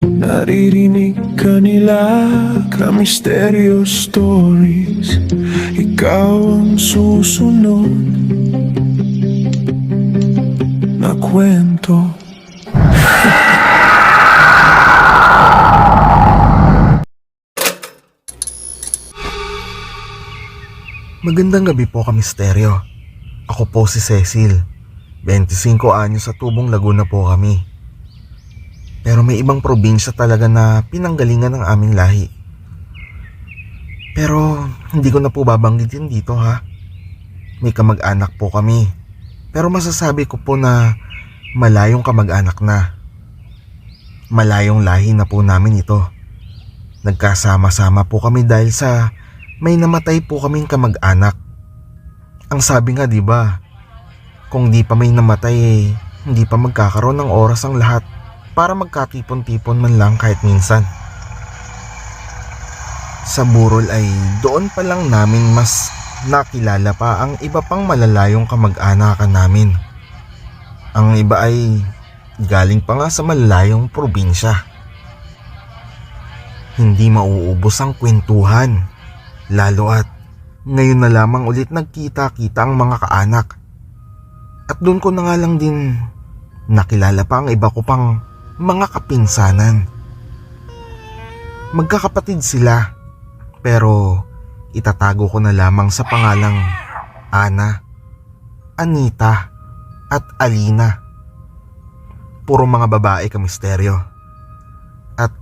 Naririnig ka nila ka-misteryo stories. Ikaw ang susunod na kwento. Magandang gabi po ka-misteryo. Ako po si Cecil. 25 anyos sa Tubong, Laguna po kami. Pero may ibang probinsya talaga na pinanggalingan ng aming lahi. Pero hindi ko na po babanggitin dito ha. May kamag-anak po kami. Pero masasabi ko po na malayong kamag-anak na. Malayong lahi na po namin ito. Nagkasama-sama po kami dahil sa may namatay po kaming kamag-anak. Ang sabi nga 'di ba, kung di pa may namatay hindi pa magkakaroon ng oras ang lahat para magkatipon-tipon man lang kahit minsan. Sa burol ay doon pa lang namin mas nakilala pa ang iba pang malalayong kamag-anakan namin. Ang iba ay galing pa nga sa malalayong probinsya. Hindi mauubos ang kwentuhan. Lalo at ngayon na lamang ulit nagkita-kita ang mga kaanak. At doon ko na nga lang din nakilala pa ang iba ko pang mga kapinsanan. Magkakapatid sila, pero itatago ko na lamang sa pangalang Ana, Anita at Alina. Puro mga babae ka-misteryo. At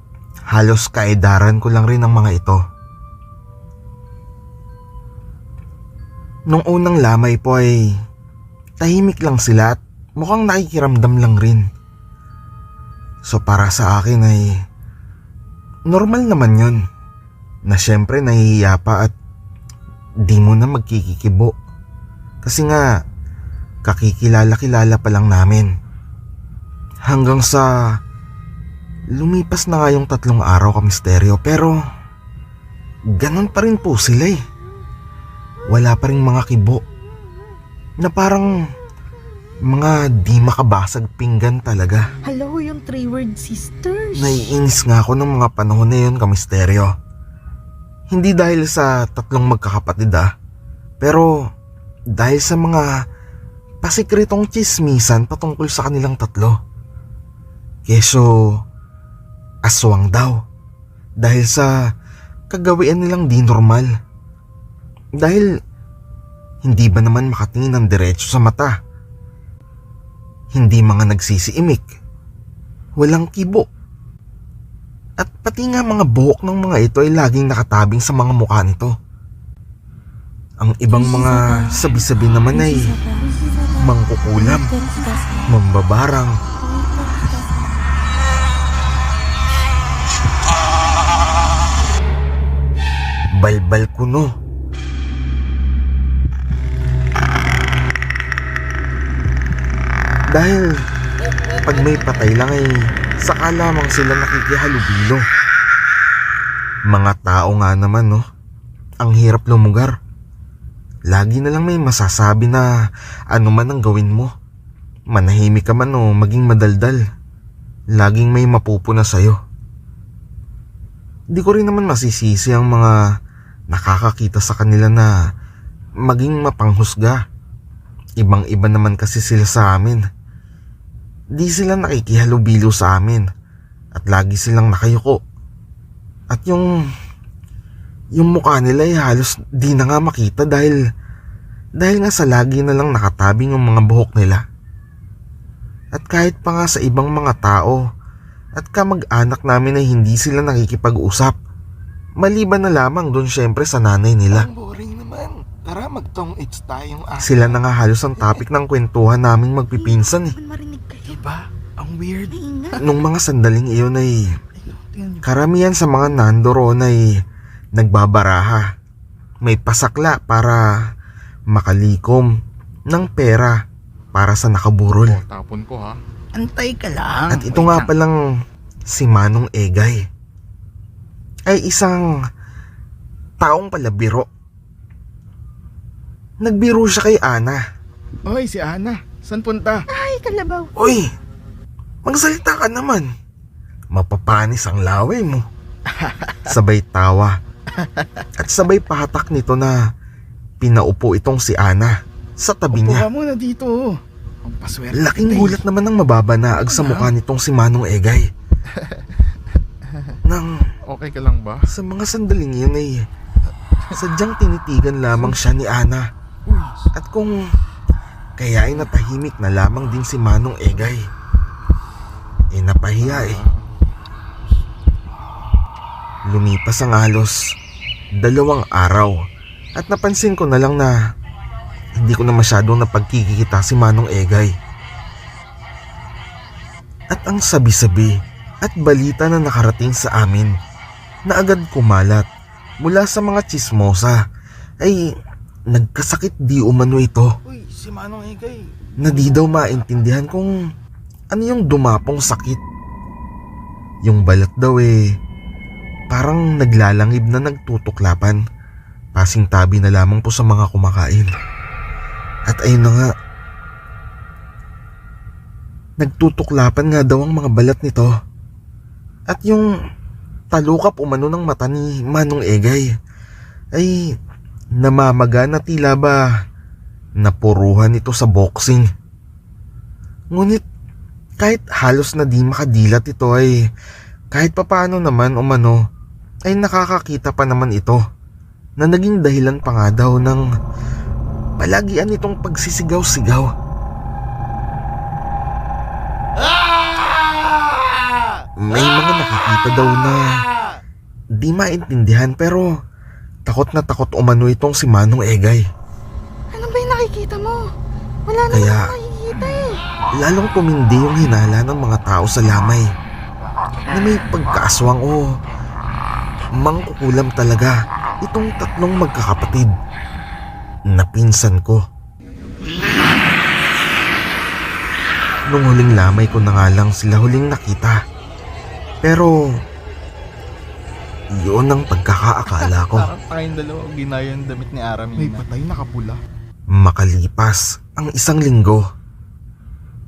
halos kaedaran ko lang rin ang mga ito. Nung unang lamay po ay tahimik lang sila at mukhang nakikiramdam lang rin. So para sa akin ay normal naman yun. Na syempre nahihiya pa at di mo na magkikikibo. Kasi nga kakikilala-kilala pa lang namin. Hanggang sa lumipas na nga yung 3 araw ka-misteryo, pero ganun pa rin po sila eh. Wala pa rin mga kibo na parang mga di makabasag pinggan talaga. Hello, yung 3-word sisters. Naiinis nga ako ng mga panahon na yun ka-misteryo. Hindi dahil sa 3 magkakapatid pero dahil sa mga pasikretong tsismisan patungkol sa kanilang 3. Keso aswang daw dahil sa kagawian nilang di normal. Dahil hindi ba naman makatingin ng diretso sa mata? Hindi mga nagsisiimik. Walang kibo. At pati nga mga buhok ng mga ito ay laging nakatabing sa mga mukha nito. Ang ibang mga sabi-sabi naman ay mangkukulam, mambabarang. Balbal kuno. Dahil pag may patay lang ay saka lamang sila nakikihalubilo. Mga tao nga naman ang hirap lumugar. Lagi na lang may masasabi na ano man ang gawin mo. Manahimik ka man o maging madaldal. Laging may mapupuna sa'yo. Di ko rin naman masisisi ang mga nakakakita sa kanila na maging mapanghusga. Ibang-iba naman kasi sila sa amin. Di sila nakikihalubilo sa amin at lagi silang nakayuko. At yung mukha nila ay halos di na nga makita dahil nga sa lagi na lang nakatabing ang mga buhok nila. At kahit pa nga sa ibang mga tao at kamag-anak namin ay hindi sila nakikipag-usap. Maliban na lamang doon syempre sa nanay nila. Ang boring naman. Tara, magtong-its tayong Sila na nga halos ang topic ng kwentuhan naming magpipinsan eh. Marinig kayo. Diba? Ang weird. Nung mga sandaling iyon ay karamihan sa mga nandoon ay nagbabaraha. May pasakla para makalikom ng pera para sa nakaburol. Tapon ko ha. Antay ka lang. At ito nga palang si Manong Egay ay isang taong palabiro. Nagbiro siya kay Ana. Oy, si Ana. Saan punta? Ay, kalabaw. Uy, magsalita ka naman. mapapanis ang laway mo. Sabay tawa at sabay pahatak nito na pinaupo itong si Ana sa tabi Upo niya. ka muna dito. Ang paswerte. Laking kita, gulat naman ng mababanaag sa mukha nitong si Manong Egay. Nang Okay ka lang ba? sa mga sandaling yun ay sadyang tinitigan lamang siya ni Ana. Uy, At kung kaya ay natahimik na lamang din si Manong Egay, napahiya eh. Lumipas ang halos 2 araw at napansin ko na lang na hindi ko na masyadong napagkikita si Manong Egay. At ang sabi-sabi at balita na nakarating sa amin na agad kumalat mula sa mga tsismosa ay nagkasakit di umano ito, uy, si Manong Egay. na di daw maintindihan kung ano yung dumapong sakit. Yung balat daw parang naglalangib na nagtutuklapan, pasing tabi na lamang po sa mga kumakain. At ayun na nga, nagtutuklapan nga daw ang mga balat nito. At yung talukap umano ng mata ni Manong Egay ay namamaga na tila ba napuruhan ito sa boxing. Ngunit kahit halos na di makadilat ito ay kahit papaano naman umano ay nakakakita pa naman ito na naging dahilan pa nga daw ng palagian itong pagsisigaw-sigaw. May mga nakikita daw na di maintindihan pero takot na takot umano itong si Manong Egay. Ano ba yung nakikita mo? Wala naman Kaya- akong nakikita eh. Lalong tumindi yung hinala ng mga tao sa lamay na may pagkaaswang o mangkukulam talaga itong 3 magkakapatid na pinsan ko. Nung huling lamay ko na nga lang sila huling nakita. Pero yun ang pagkakaakala ko. Parang tayong dalawa ginaya yung damit ni Aramina. May patay nakapula. Makalipas ang 1 linggo,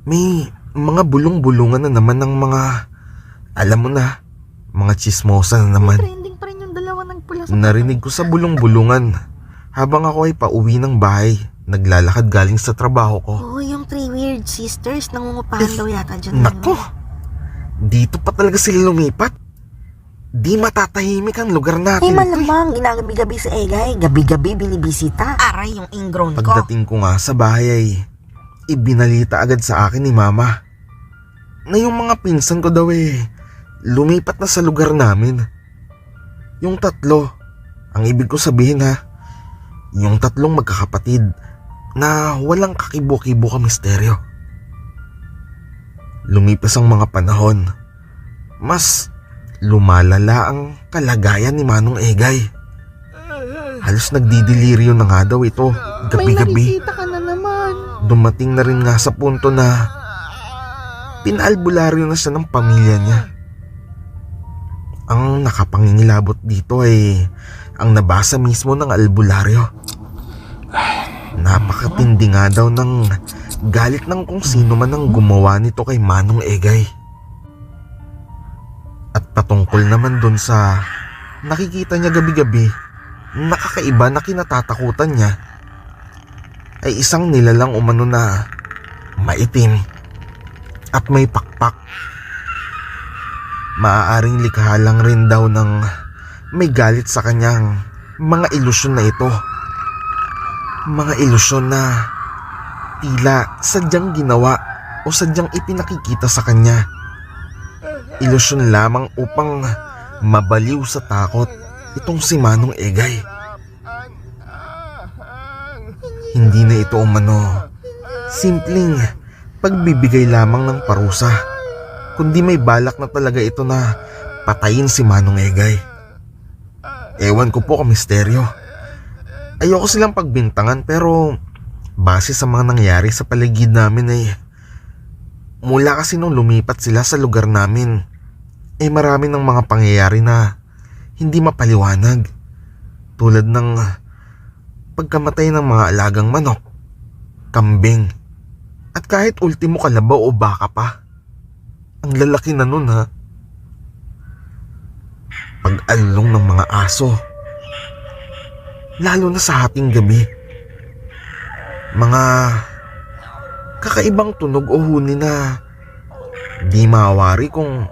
may mga bulong-bulungan na naman ng mga, alam mo na, mga tsismosa na naman. Trending pa rin yung dalawa ng pula sa Narinig ko sa bulong-bulungan habang ako ay pauwi ng bahay, naglalakad galing sa trabaho ko. Oo, yung 3 weird sisters nangungupahan daw yata dyan. Nako, dito pa talaga sila lumipat. Di matatahimik ang lugar Eh natin. malamang, ginagabi-gabi sa Egay. Gabi-gabi binibisita. Aray yung ingrown ko. Pagdating ko nga sa bahay ay ibinalita agad sa akin ni Mama na yung mga pinsan ko daw lumipat na sa lugar namin. Yung 3, ang ibig ko sabihin yung 3 magkakapatid na walang kakibo-kibo ka misteryo. Lumipas ang mga panahon, mas lumalala ang kalagayan ni Manong Egay. Halos nagdidelirio na nga daw ito May gabi-gabi. nakikita ka na naman. Dumating na rin nga sa punto na pinaalbularyo na siya ng pamilya niya. Ang nakapangingilabot dito ay ang nabasa mismo ng albularyo. Napakatindi nga daw ng galit ng kung sino man ang gumawa nito kay Manong Egay. At patungkol naman dun sa nakikita niya gabi-gabi, nakakaiba na kinatatakutan niya, ay isang nilalang umano na maitim at may pakpak. Maaaring likha lang rin daw ng may galit sa kanyang mga ilusyon na ito. Mga ilusyon na tila sadyang ginawa o sadyang ipinakikita sa kanya. Ilusyon lamang upang mabaliw sa takot itong si Manong Egay. Hindi na ito umano simpleng pagbibigay lamang ng parusa, kundi may balak na talaga ito na patayin si Manong Egay. Ewan ko po misteryo. Ayoko silang pagbintangan pero base sa mga nangyari sa paligid namin mula kasi nung lumipat sila sa lugar namin marami ng mga pangyayari na hindi mapaliwanag, tulad ng pagkamatay ng mga alagang manok, kambing, at kahit ultimo kalabaw o baka pa. Ang lalaki na nun pag-along ng mga aso. Lalo na sa hating gabi. Mga kakaibang tunog o huni na di mawari kung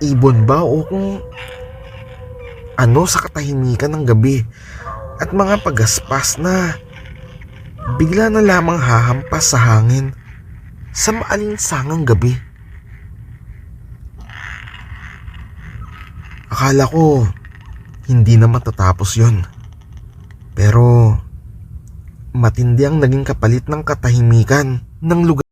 ibon ba o kung ano sa katahimikan ng gabi, at mga pagaspas na bigla na lamang hahampas sa hangin sa maalinsangang gabi. Akala ko hindi na matatapos yon. Pero matindi ang naging kapalit ng katahimikan ng lugar.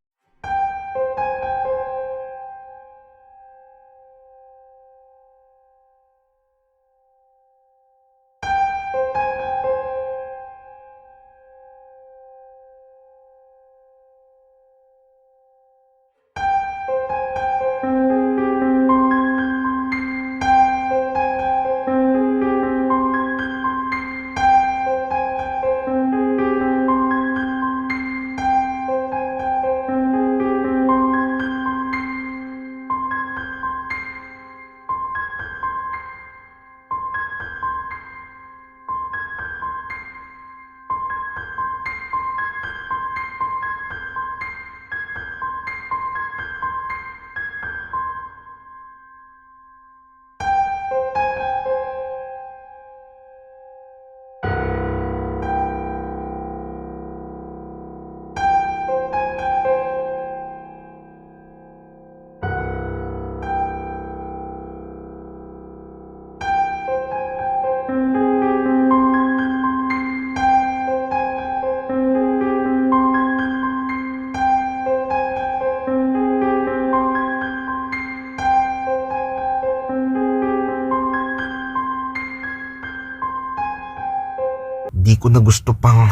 Di ko na gusto pang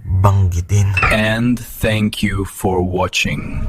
banggitin. And thank you for watching.